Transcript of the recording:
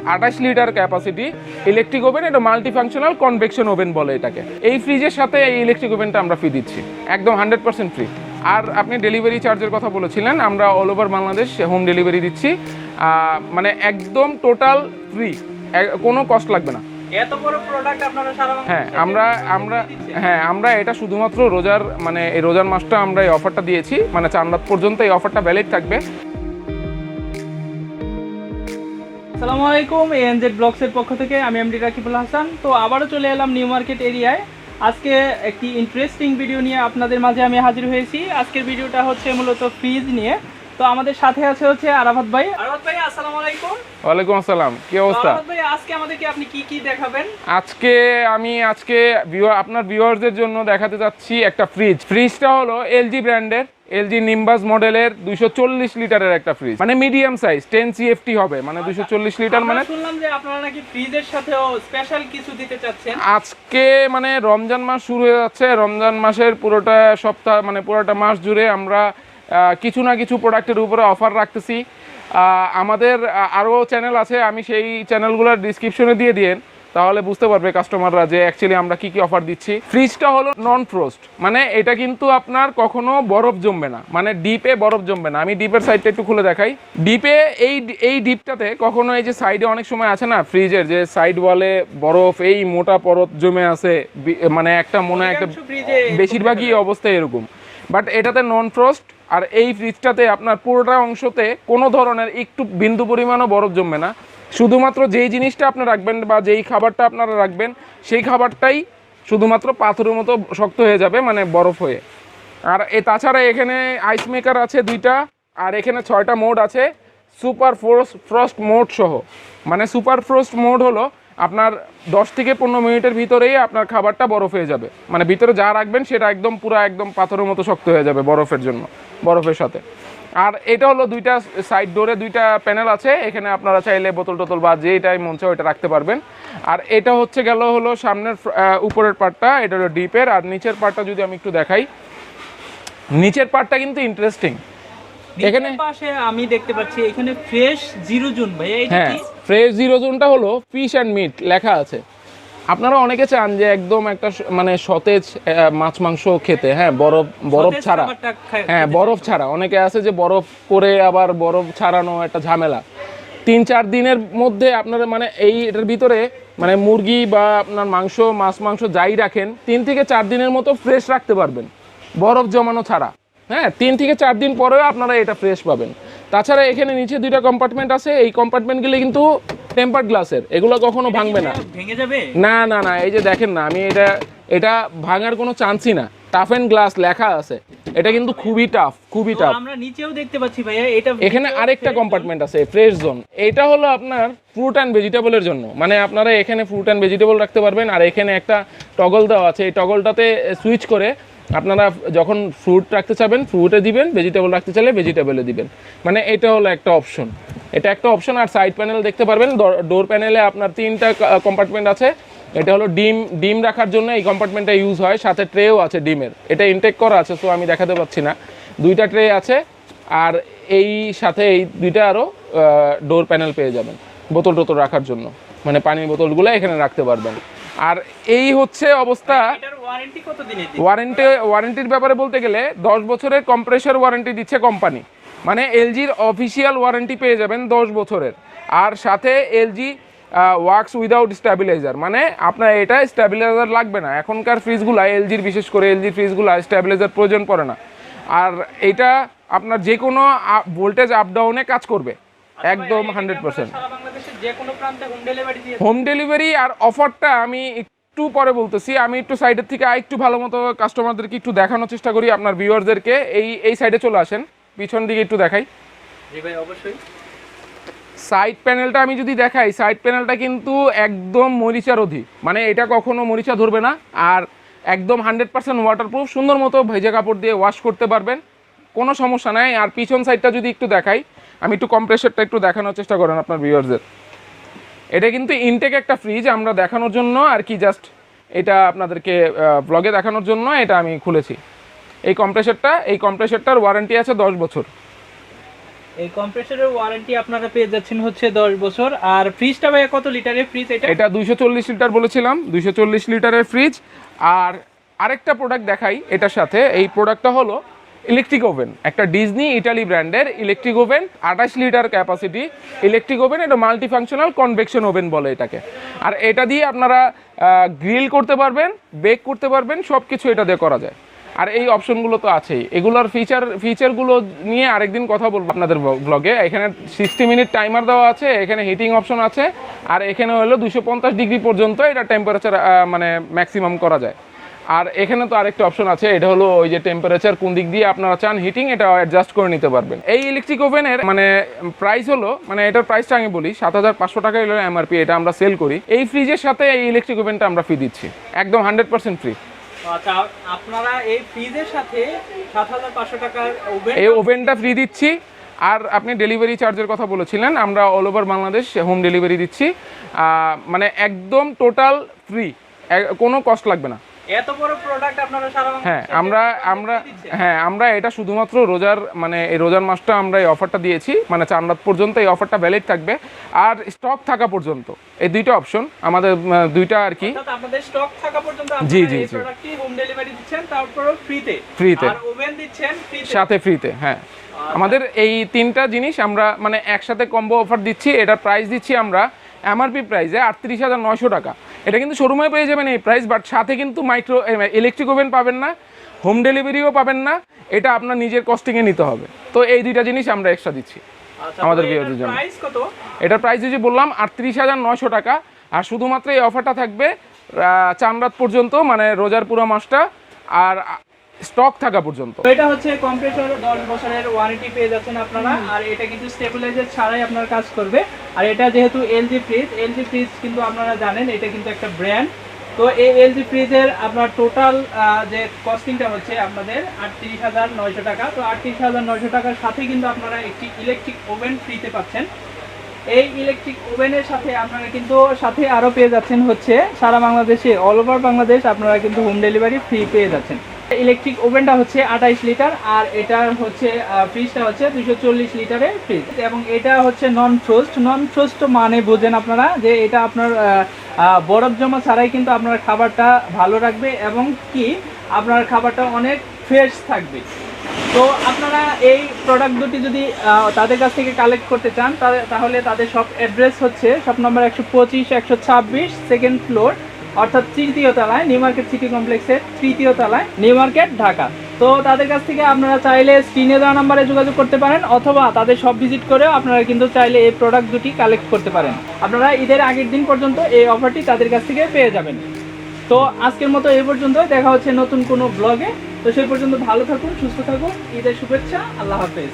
28 litre capacity electric oven, এটা multi functional convection oven বলে এটাকে। এই ফ্রিজের সাথে এই ইলেকট্রিক ওভেনটা আমরা ফ্রি দিচ্ছি, একদম 100% ফ্রি। আর আপনি ডেলিভারি চার্জের কথা বলেছিলেন, আমরা all over Bangladesh home delivery দিচ্ছি, মানে একদম টোটাল ফ্রি, কোনো কস্ট লাগবে না। এত বড় প্রোডাক্ট আপনারা সারা হ্যাঁ আমরা এটা শুধুমাত্র রোজার, মানে এই রোজার মাসটা আমরা এই অফারটা দিয়েছি, মানে চাঁদ পর্যন্ত এই অফারটা ভ্যালিড থাকবে। আসসালামু আলাইকুম, A&Z ব্লগসের পক্ষ থেকে আমি এমডি রাকিবুল হাসান। তো আবারও চলে এলাম নিউ মার্কেট এরিয়ায়। আজকে একটি ইন্টারেস্টিং ভিডিও নিয়ে আপনাদের মাঝে আমি হাজির হয়েছি। আজকের ভিডিওটা হচ্ছে মূলত ফ্রিজ নিয়ে। তো আমাদের সাথে আছে আরাফাত ভাই। আরাফাত ভাই আসসালামু আলাইকুম। ওয়ালাইকুম আসসালাম, কি অবস্থা? আরাফাত ভাই, আজকে আমাদেরকে আপনি কি দেখাবেন? আমি আপনার ভিউয়ারদের জন্য দেখাতে যাচ্ছি একটা ফ্রিজটা হলো এলজি ব্র্যান্ডের, এলজি নিম্বাস মডেলের 240 লিটারের একটা ফ্রিজ, মানে মিডিয়াম সাইজ 10 CFT হবে, মানে 240 লিটার। মানে শুনলাম যে আপনারা নাকি ফ্রিজের সাথেও স্পেশাল কিছু দিতে চাচ্ছেন। আজকে মানে রমজান মাস শুরু হয়ে যাচ্ছে, রমজান মাসের পুরোটা সপ্তাহ, মানে পুরোটা মাস জুড়ে আমরা কিছু না কিছু প্রোডাক্টের উপরে অফার রাখতেছি। আমাদের আরও চ্যানেল আছে, আমি সেই চ্যানেলগুলোর ডিসক্রিপশনে দিয়ে দিন, তাহলে বুঝতে পারবে কাস্টমাররা যে অ্যাকচুয়ালি আমরা কি অফার দিচ্ছি। ফ্রিজটা হলো নন ফ্রোস্ট, মানে এটা কিন্তু আপনার কখনো বরফ জমবে না, মানে ডিপে বরফ জমবে না। আমি ডিপের সাইডটা একটু খুলে দেখাই। ডিপে এই ডিপটাতে কখনো এই যে সাইডে অনেক সময় আছে না ফ্রিজের যে সাইড ওয়ালে বরফ, এই মোটা পরত জমে আছে, মানে একটা মনে হয় একটা বেশিরভাগই অবস্থা এরকম, বাট এটাতে নন ফ্রোস্ট। আর এই ফ্রিজটাতে আপনার পুরোটা অংশতে কোনো ধরনের একটু বিন্দু পরিমাণও বরফ জমবে না। শুধুমাত্র যেই জিনিসটা আপনারা রাখবেন বা যেই খাবারটা আপনারা রাখবেন সেই খাবারটাই শুধুমাত্র পাথরের মতো শক্ত হয়ে যাবে, মানে বরফ হয়ে। আর তাছাড়া এখানে আইস মেকার আছে 2টা, আর এখানে 6টা মোড আছে সুপার ফ্রস্ট মোড সহ। মানে সুপার ফ্রস্ট মোড হলো আপনার 10 থেকে 15 মিনিটের ভিতরেই আপনার খাবারটা বরফ হয়ে যাবে, মানে ভিতরে যা রাখবেন সেটা একদম পুরো একদম পাথরের মতো শক্ত হয়ে যাবে বরফের জন্য, বরফের সাথে। আর এটা হলো 2টা সাইড ডোরে 2টা প্যানেল আছে, এখানে আপনারা চাইলে বোতল টোতল বা যেটাই মন চায় ওইটা রাখতে পারবেন। আর এটা হচ্ছে হলো সামনের উপরের পার্টটা, এটা হলো ডিপের। আর নিচের পার্টটা যদি আমি একটু দেখাই, নিচের পার্টটা কিন্তু ইন্টারেস্টিং। এখানে পাশে আমি দেখতে পাচ্ছি এখানে ফ্রেশ 0 জোন ভাই, এটা কি? ফ্রেশ 0 জোনটা হলো ফিশ অ্যান্ড মিট লেখা আছে। আপনারা অনেকে চান যে একদম একটা মানে সতেজ মাছ মাংস খেতে, হ্যাঁ বরফ ছাড়া, হ্যাঁ বরফ ছাড়া। অনেকে আছে যে বরফ করে আবার বরফ ছাড়ানো একটা ঝামেলা। 3-4 দিনের মধ্যে আপনারা মানে এটার ভিতরে মানে মুরগি বা আপনার মাছ মাংস যাই রাখেন 3 থেকে 4 দিনের মতো ফ্রেশ রাখতে পারবেন, বরফ জমানো ছাড়া। হ্যাঁ, 3 থেকে 4 দিন পরেও আপনারা এটা ফ্রেশ পাবেন। তাছাড়া এখানে নিচে 2টা কম্পার্টমেন্ট আছে, এই কম্পার্টমেন্টগুলো কিন্তু টেম্পার্ড গ্লাসের, এগুলো কখনো ভাঙবে না। ভেঙে যাবে না, এই যে দেখেন না, আমি এটা ভাঙার কোনো চান্সই না। টাফ এন্ড গ্লাস লেখা আছে, এটা কিন্তু খুবই টাফ। আমরা নিচেও দেখতে পাচ্ছি ভাইয়া, এটা এখানে আরেকটা কম্পার্টমেন্ট আছে ফ্রেশ জোন। এটা হলো আপনার ফ্রুট অ্যান্ড ভেজিটেবলের জন্য, মানে আপনারা এখানে ফ্রুট অ্যান্ড ভেজিটেবল রাখতে পারবেন। আর এখানে একটা টগল দেওয়া আছে, এই টগলটাতে সুইচ করে আপনারা যখন ফ্রুট রাখতে চাবেন ফ্রুটে দিবেন, ভেজিটেবল রাখতে চাইলে ভেজিটেবলে দিবেন, মানে এটা হলো একটা অপশন। আর সাইড প্যানেল দেখতে পারবেন, ডোর প্যানেলে আপনার 3টা কম্পার্টমেন্ট আছে। এটা হলো ডিম রাখার জন্য এই কম্পার্টমেন্টটা ইউজ হয়, সাথে ট্রেও আছে ডিমের, এটা ইনটেক করা আছে, তো আমি দেখাতে পাচ্ছি না। 2টা ট্রে আছে, আর এই সাথে এই 2টা আরও ডোর প্যানেল পেয়ে যাবেন বোতল টোতল রাখার জন্য, মানে পানির বোতলগুলো এখানে রাখতে পারবেন। আর এই হচ্ছে অবস্থা। ওয়ারেন্টির ব্যাপারে বলতে গেলে 10 বছরের কম্প্রেসর ওয়ারেন্টি দিচ্ছে কোম্পানি, মানে এলজির অফিসিয়াল ওয়ারেন্টি পেয়ে যাবেন 10 বছরের। আর সাথে এলজি ওয়ার্কস উইদাউট স্ট্যাবিলাইজার, মানে আপনার এটা স্ট্যাবিলাইজার লাগবে না। এখনকার ফ্রিজগুলো এলজির, বিশেষ করে এলজির ফ্রিজগুলো স্ট্যাবিলাইজার প্রয়োজন পড়ে না। আর এটা আপনার যে কোনো ভোল্টেজ আপ ডাউনে কাজ করবে একদম 100%। Home delivery. আর অফারটা আমি একটু পরে বলতেছি, আমি একটু সাইডের থেকে একটু ভালো মতো কাস্টমারদেরকে একটু দেখানোর চেষ্টা করি, আপনার ভিউয়ারদেরকে। এই সাইডে চলে আসেন, পিছন দিকে একটু দেখাই। জি ভাই, অবশ্যই। সাইড প্যানেলটা আমি যদি দেখাই, সাইড প্যানেলটা কিন্তু একদম মরিচারোধী, মানে এটা কখনো মরিচা ধরবে না। আর একদম 100% ওয়াটারপ্রুফ, সুন্দর মতো ভেজা কাপড় দিয়ে ওয়াশ করতে পারবেন, কোনো সমস্যা নাই। আর পিছন সাইডটা যদি একটু দেখাই, আমি একটু কম্প্রেসরটা একটু দেখানোর চেষ্টা করেন আপনার ভিউয়ারদের। এটা কিন্তু ইনটেক একটা ফ্রিজ, আমরা দেখানোর জন্য আর কি, জাস্ট এটা আপনাদেরকে ব্লগে দেখানোর জন্য এটা আমি খুলেছি। এই কম্প্রেসরটার ওয়ারেন্টি আছে 10 বছর। এই কম্প্রেসরের ওয়ারেন্টি আপনারা পেয়ে যাচ্ছেন হচ্ছে 10 বছর। আর ফ্রিজটা ভাই কত লিটারের ফ্রিজ এটা? এটা 240 লিটার বলেছিলাম, 240 লিটারের ফ্রিজ। আর আরেকটা প্রোডাক্ট দেখাই এটার সাথে, এই প্রোডাক্টটা হলো ইলেকট্রিক ওভেন, একটা ডিজনি ইটালি ব্র্যান্ডের electric oven, 28 litre capacity electric oven. এটা মাল্টি ফাংশনাল কনভেকশন ওভেন বলে এটাকে। আর এটা দিয়ে আপনারা গ্রিল করতে পারবেন, বেক করতে পারবেন, সব কিছু এটা দিয়ে করা যায়। আর এই অপশনগুলো তো আছেই, এগুলোর ফিচারগুলো নিয়ে আরেকদিন কথা বলবো আপনাদের ব্লগে। এখানে 60 মিনিট টাইমার দেওয়া আছে, এখানে হিটিং অপশন আছে, আর এখানে হলো 250 ডিগ্রি পর্যন্ত এটা টেম্পারেচার মানে ম্যাক্সিমাম করা যায়। আর এখানে তো আরেকটা অপশন আছে, এটা হলো ওই যে টেম্পারেচার কোন দিক দিয়ে আপনারা চান হিটিং, এটা অ্যাডজাস্ট করে নিতে পারবেন। এই ইলেকট্রিক ওভেনের মানে প্রাইস হলো, মানে এটার প্রাইসটা আমি বলি 7,500 টাকা হলো এমআরপি, এটা আমরা সেল করি। এই ফ্রিজের সাথে এই ইলেকট্রিক ওভেনটা আমরা ফ্রি দিচ্ছি, একদম 100% ফ্রি। আচ্ছা, আপনারা এই ফ্রিজের সাথে 7,500 টাকার এই ওভেনটা ফ্রি দিচ্ছি। আর আপনি ডেলিভারি চার্জের কথা বলেছিলেন, আমরা all over Bangladesh home delivery দিচ্ছি, মানে একদম টোটাল ফ্রি, কোনো কস্ট লাগবে না। এত বড় প্রোডাক্ট আপনারা সারা আমরা এটা শুধুমাত্র রোজার মানে এই রোজার মাসটা আমরা এই অফারটা দিয়েছি, মানে চাঁদ পর্যন্ত এই অফারটা ভ্যালিড থাকবে আর স্টক থাকা পর্যন্ত। এই দুইটা অপশন আমাদের, দুইটা আর কি। আপনাদের স্টক থাকা পর্যন্ত জি আপনারা এই প্রোডাক্টটি হোম ডেলিভারি দিচ্ছেন, তারপরও ফ্রিতে আর ওভেন দিচ্ছেন সাথে ফ্রিতে। হ্যাঁ, আমাদের এই তিনটা জিনিস আমরা মানে একসাথে কম্বো অফার দিচ্ছি। এটার প্রাইস দিচ্ছি আমরা এমআরপি প্রাইসে 38,900 টাকা। এটা কিন্তু শোরুমে পেয়ে যাবেন এই প্রাইস, বাট সাথে কিন্তু মাইক্রো ইলেকট্রিক ওভেন পাবেন না, হোম ডেলিভারিও পাবেন না, এটা আপনার নিজের কস্টিংয়ে নিতে হবে। তো এই দুইটা জিনিস আমরা এক্সট্রা দিচ্ছি আমাদের ভিউয়ারদের জন্য। এটার প্রাইস যদি বললাম 38,900 টাকা। আর শুধুমাত্র এই অফারটা থাকবে চাঁদ পর্যন্ত, মানে রোজার পুরো মাসটা, আর স্টক থাকা পর্যন্ত। এটা হচ্ছে কম্প্রেসর 10 বছরের ওয়ারেন্টি পেয়ে যাচ্ছেন আপনারা। আর এটা কিন্তু স্টেবিলাইজার ছাড়াই আপনার কাজ করবে। আর এটা যেহেতু এলজি ফ্রিজ কিন্তু আপনারা জানেন এটা কিন্তু একটা ব্র্যান্ড। তো এই এলজি ফ্রিজের আপনার টোটাল যে কস্টিংটা হচ্ছে আপনাদের 38,900 টাকা। তো 38,900 টাকার সাথে কিন্তু আপনারা একটি ইলেকট্রিক ওভেন ফ্রিতে পাচ্ছেন। এই ইলেকট্রিক ওভেনের সাথে আপনারা কিন্তু সাথে আরও পেয়ে যাচ্ছেন হচ্ছে সারা বাংলাদেশে, অল ওভার বাংলাদেশ আপনারা কিন্তু হোম ডেলিভারি ফ্রি পেয়ে যাচ্ছেন। ইলেকট্রিক ওভেনটা হচ্ছে 28 লিটার, আর এটার হচ্ছে ফ্রিজটা হচ্ছে 240 লিটারের ফ্রিজ। এবং এটা হচ্ছে নন ফ্রোস্ট মানে বোঝেন আপনারা যে এটা আপনার বরফ জমা ছাড়াই কিন্তু আপনার খাবারটা ভালো রাখবে, এবং কি আপনার খাবারটা অনেক ফ্রেশ থাকবে। তো আপনারা এই প্রোডাক্ট দুটি যদি তাদের কাছ থেকে কালেক্ট করতে চান, তাহলে তাদের শপ অ্যাড্রেস হচ্ছে শপ নম্বর 125 126 সেকেন্ড ফ্লোর, অর্থাৎ 3য় তলায়, নিউ মার্কেট সিটি কমপ্লেক্সের 3য় তলায়, নিউ মার্কেট, ঢাকা। তো তাদের কাছ থেকে আপনারা চাইলে স্ক্রিনে দেওয়া নাম্বারে যোগাযোগ করতে পারেন, অথবা তাদের শপ ভিজিট করেও আপনারা কিন্তু চাইলে এই প্রোডাক্ট দুটি কালেক্ট করতে পারেন। আপনারা ঈদের আগের দিন পর্যন্ত এই অফারটি তাদের কাছ থেকে পেয়ে যাবেন। তো আজকের মতো এই পর্যন্ত, দেখা হচ্ছে নতুন কোনো ব্লগে। তো সেই পর্যন্ত ভালো থাকুন, সুস্থ থাকুন, ঈদের শুভেচ্ছা, আল্লাহ হাফেজ।